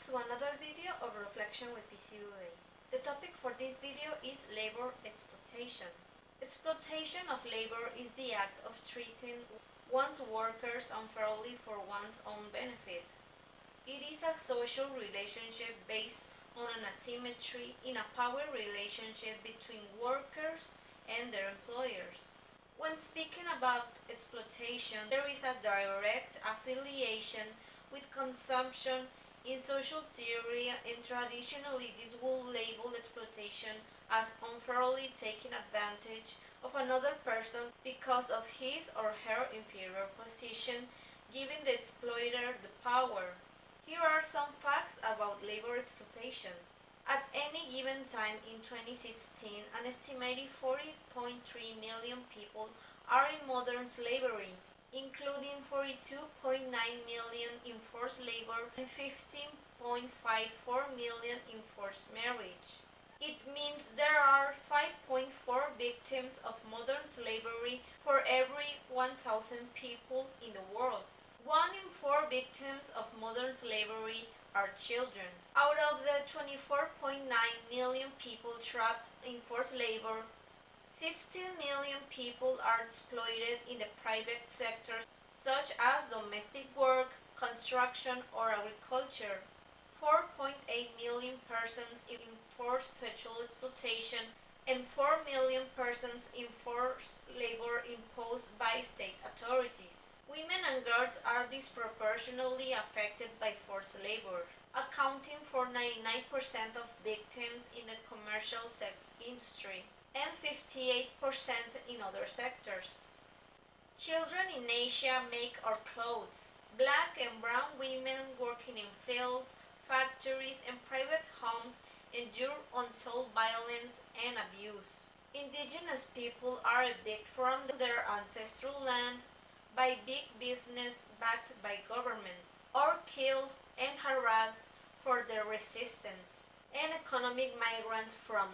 back to another video of Reflection with PCUA. The topic for this video is labor exploitation. Exploitation of labor is the act of treating one's workers unfairly for one's own benefit. It is a social relationship based on an asymmetry in a power relationship between workers and their employers. When speaking about exploitation, there is a direct affiliation with consumption in social theory, and traditionally this will label exploitation as unfairly taking advantage of another person because of his or her inferior position, giving the exploiter the power. Here are some facts about labor exploitation. At any given time in 2016, an estimated 40.3 million people are in modern slavery, including 42.9 million in forced labor and 15.54 million in forced marriage. It means there are 5.4 victims of modern slavery for every 1,000 people in the world. 1 in 4 victims of modern slavery are children. Out of the 24.9 million people trapped in forced labor, 16 million people are exploited in the private sectors such as domestic work, construction, or agriculture. 4.8 million persons in forced sexual exploitation and 4 million persons in forced labor imposed by state authorities. Women and girls are disproportionately affected by forced labor, accounting for 99% of victims in the commercial sex industry and 58% in other sectors. Children in Asia make our clothes. Black and brown women working in fields, factories, and private homes endure untold violence and abuse. Indigenous people are evicted from their ancestral land by big business backed by governments, or killed and harassed for their resistance. And economic migrants from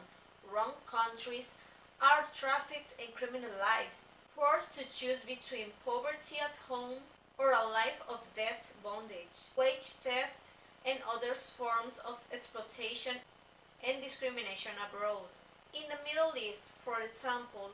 wrong countries are trafficked and criminalized, forced to choose between poverty at home or a life of debt bondage, wage theft, and other forms of exploitation and discrimination abroad. In the Middle East, for example,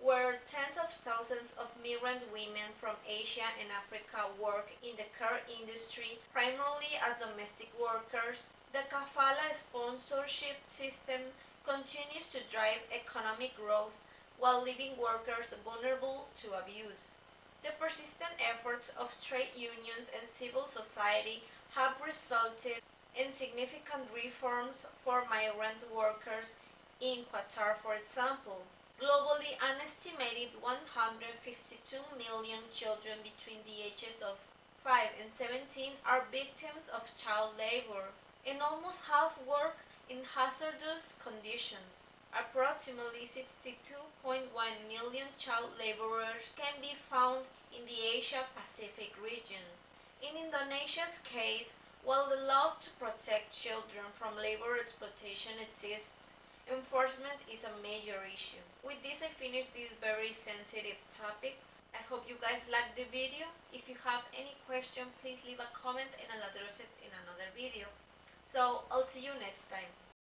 where tens of thousands of migrant women from Asia and Africa work in the care industry, primarily as domestic workers, the kafala sponsorship system continues to drive economic growth while leaving workers vulnerable to abuse. The persistent efforts of trade unions and civil society have resulted in significant reforms for migrant workers in Qatar, for example. Globally, an estimated 152 million children between the ages of 5 and 17 are victims of child labor, and almost half work in hazardous conditions. Approximately 62.1 million child laborers can be found in the Asia-Pacific region. In Indonesia's case, while the laws to protect children from labor exploitation exist, enforcement is a major issue. With this, I finish this very sensitive topic. I hope you guys liked the video. If you have any question, please leave a comment and I'll address it in another video. So, I'll see you next time.